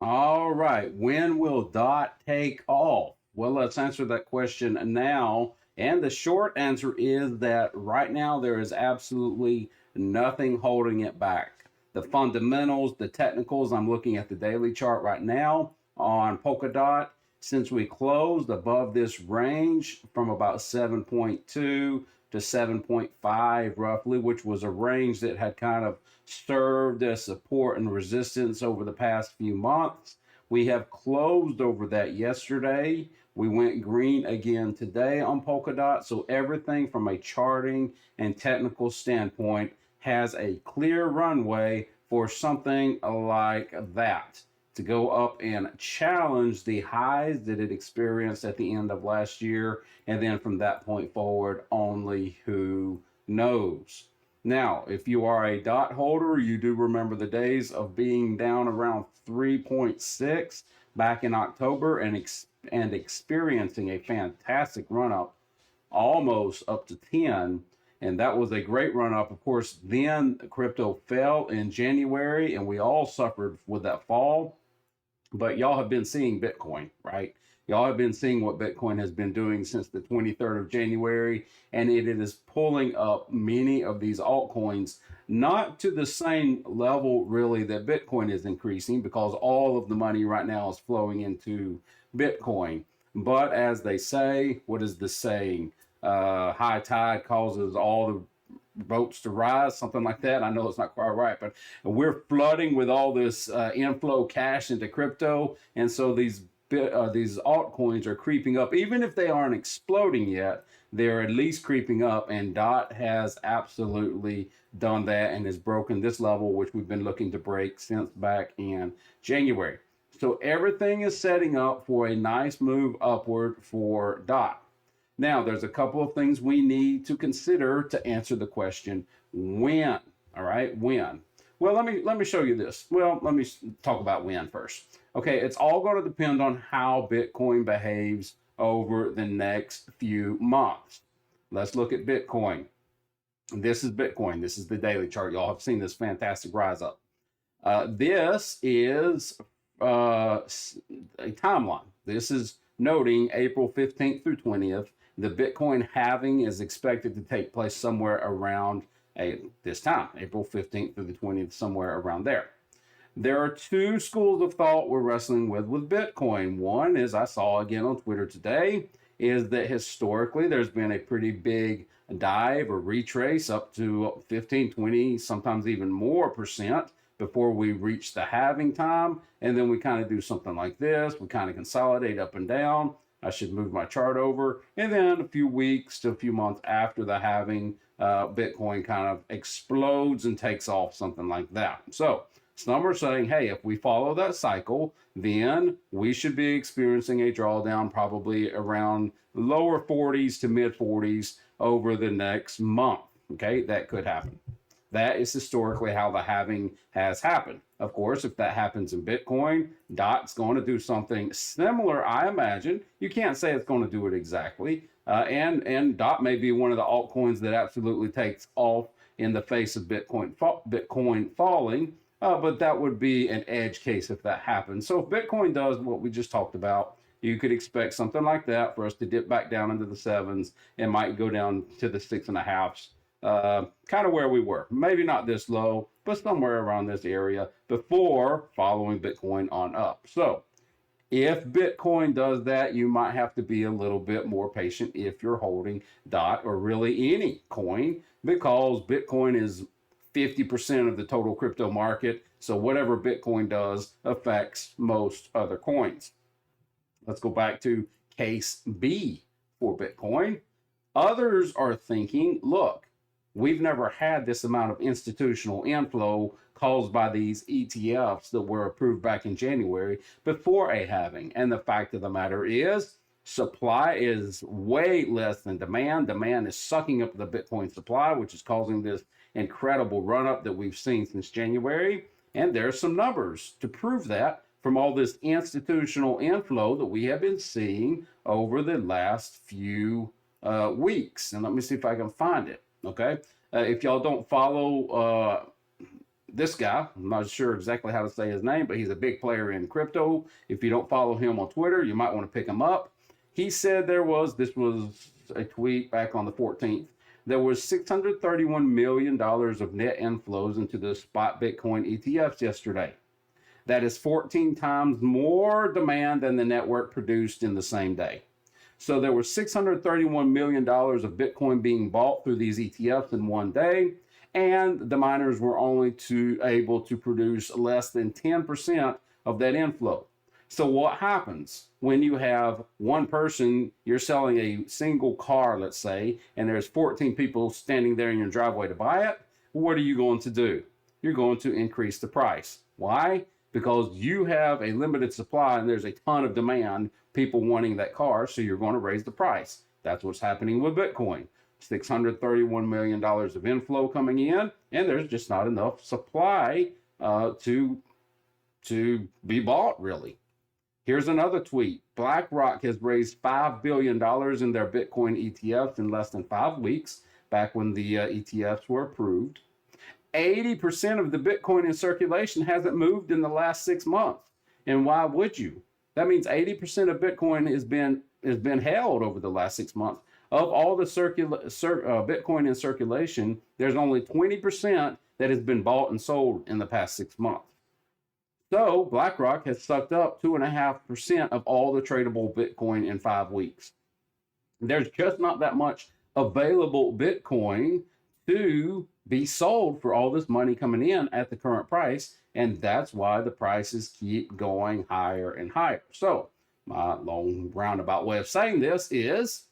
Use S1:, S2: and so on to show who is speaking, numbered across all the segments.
S1: All right. When will DOT take off? Well, let's answer that question now. And the short answer is that right now there is absolutely nothing holding it back. The fundamentals, the technicals, I'm looking at the daily chart right now on Polkadot. Since we closed above this range from about 7.2 to 7.5 roughly, which was a range that had kind of served as support and resistance over the past few months. We have closed over that yesterday. We went green again today on Polkadot. So everything from a charting and technical standpoint has a clear runway for something like that to go up and challenge the highs that it experienced at the end of last year. And then from that point forward, only who knows. Now, if you are a dot holder, you do remember the days of being down around 3.6 back in October and experiencing a fantastic run up almost up to 10. And that was a great run up. Of course, then crypto fell in January and we all suffered with that fall. But y'all have been seeing Bitcoin, right? Y'all have been seeing what Bitcoin has been doing since the 23rd of January, and it is pulling up many of these altcoins, not to the same level really that Bitcoin is increasing because all of the money right now is flowing into Bitcoin. But as they say, what is the saying? High tide causes all the boats to rise, something like that. I know it's not quite right, but we're flooding with all this inflow cash into crypto, and so these altcoins are creeping up, even if they aren't exploding yet. They're at least creeping up, and Dot has absolutely done that and has broken this level, which we've been looking to break since back in January. So everything is setting up for a nice move upward for Dot. Now, there's a couple of things we need to consider to answer the question when. All right, when. Well, let me show you this. Well, let me talk about when first. Okay, it's all going to depend on how Bitcoin behaves over the next few months. Let's look at Bitcoin. This is Bitcoin. This is the daily chart. Y'all have seen this fantastic rise up. This is a timeline. This is noting April 15th through 20th. The Bitcoin halving is expected to take place somewhere around this time, April 15th through the 20th, somewhere around there. There are two schools of thought we're wrestling with Bitcoin. One is, I saw again on Twitter today, is that historically there's been a pretty big dive or retrace up to 15, 20, sometimes even more percent before we reach the halving time. And then we kind of do something like this. We kind of consolidate up and down. I should move my chart over. And then a few weeks to a few months after the halving, Bitcoin kind of explodes and takes off, something like that. So some are saying, hey, if we follow that cycle, then we should be experiencing a drawdown probably around lower 40s to mid 40s over the next month. Okay, that could happen. That is historically how the halving has happened. Of course, if that happens in Bitcoin, Dot's going to do something similar, I imagine. You can't say it's going to do it exactly. And Dot may be one of the altcoins that absolutely takes off in the face of Bitcoin falling. But that would be an edge case if that happens. So if Bitcoin does what we just talked about, you could expect something like that for us to dip back down into the sevens and might go down to the 6.5s, kind of where we were. Maybe not this low, but somewhere around this area before following Bitcoin on up. So if Bitcoin does that, you might have to be a little bit more patient if you're holding DOT or really any coin, because Bitcoin is 50% of the total crypto market. So whatever Bitcoin does affects most other coins. Let's go back to case B for Bitcoin. Others are thinking, look, we've never had this amount of institutional inflow caused by these ETFs that were approved back in January before a halving. And the fact of the matter is, supply is way less than demand. Demand is sucking up the Bitcoin supply, which is causing this incredible run up that we've seen since January. And there's some numbers to prove that from all this institutional inflow that we have been seeing over the last few weeks. And let me see if I can find it. Okay. If y'all don't follow this guy, I'm not sure exactly how to say his name, but he's a big player in crypto. If you don't follow him on Twitter, you might want to pick him up. He said this was a tweet back on the 14th, there was $631 million of net inflows into the spot Bitcoin ETFs yesterday. That is 14 times more demand than the network produced in the same day. So there was $631 million of Bitcoin being bought through these ETFs in one day, and the miners were only able to produce less than 10% of that inflow. So what happens when you have one person, you're selling a single car, let's say, and there's 14 people standing there in your driveway to buy it? What are you going to do? You're going to increase the price. Why? Because you have a limited supply and there's a ton of demand, people wanting that car, so you're going to raise the price. That's what's happening with Bitcoin. $631 million of inflow coming in, and there's just not enough supply to be bought, really. Here's another tweet. BlackRock has raised $5 billion in their Bitcoin ETFs in less than 5 weeks, back when the ETFs were approved. 80% of the Bitcoin in circulation hasn't moved in the last 6 months. And why would you? That means 80% of Bitcoin has been held over the last 6 months. Of all the Bitcoin in circulation, there's only 20% that has been bought and sold in the past 6 months. So BlackRock has sucked up 2.5% of all the tradable Bitcoin in 5 weeks. There's just not that much available Bitcoin to be sold for all this money coming in at the current price, and that's why the prices keep going higher and higher. So my long roundabout way of saying this is,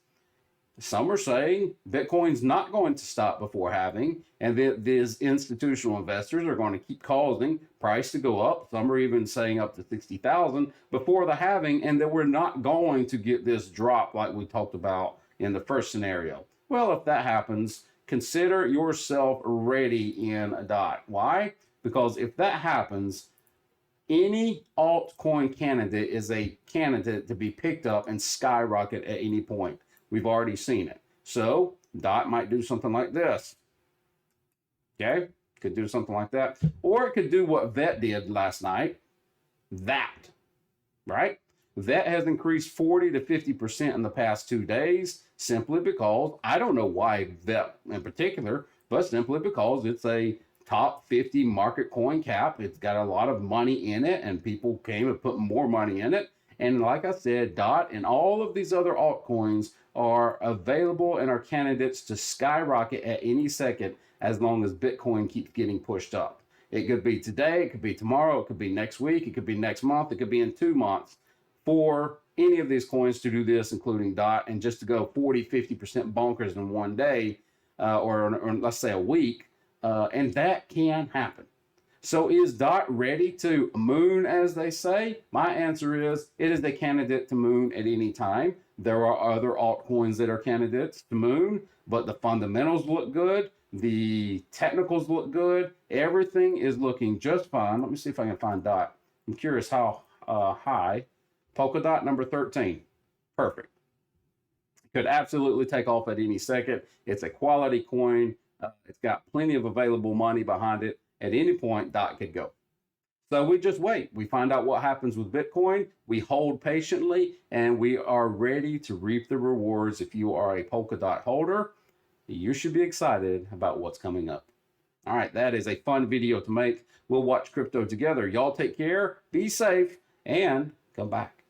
S1: some are saying Bitcoin's not going to stop before halving, and that these institutional investors are going to keep causing price to go up. Some are even saying up to 60,000 before the halving, and that we're not going to get this drop like we talked about in the first scenario. Well, if that happens, consider yourself ready in DOT. Why? Because if that happens, any altcoin candidate is a candidate to be picked up and skyrocket at any point. We've already seen it. So DOT might do something like this. Okay? Could do something like that. Or it could do what VET did last night. That. Right? VET has increased 40 to 50% in the past 2 days, simply because, I don't know why VET in particular, but simply because it's a top 50 market coin cap. It's got a lot of money in it, and people came and put more money in it. And like I said, DOT and all of these other altcoins are available and are candidates to skyrocket at any second, as long as Bitcoin keeps getting pushed up. It could be today, it could be tomorrow, it could be next week, it could be next month, it could be in 2 months for any of these coins to do this, including DOT, and just to go 40, 50% bonkers in one day, or let's say a week, and that can happen. So is DOT ready to moon, as they say? My answer is, it is a candidate to moon at any time. There are other altcoins that are candidates to moon, but the fundamentals look good. The technicals look good. Everything is looking just fine. Let me see if I can find DOT. I'm curious how high. Polkadot number 13. Perfect. Could absolutely take off at any second. It's a quality coin. It's got plenty of available money behind it. At any point, DOT could go. So we just wait. We find out what happens with Bitcoin. We hold patiently, and we are ready to reap the rewards. If you are a Polkadot holder, you should be excited about what's coming up. All right, that is a fun video to make. We'll watch crypto together. Y'all take care, be safe, and come back.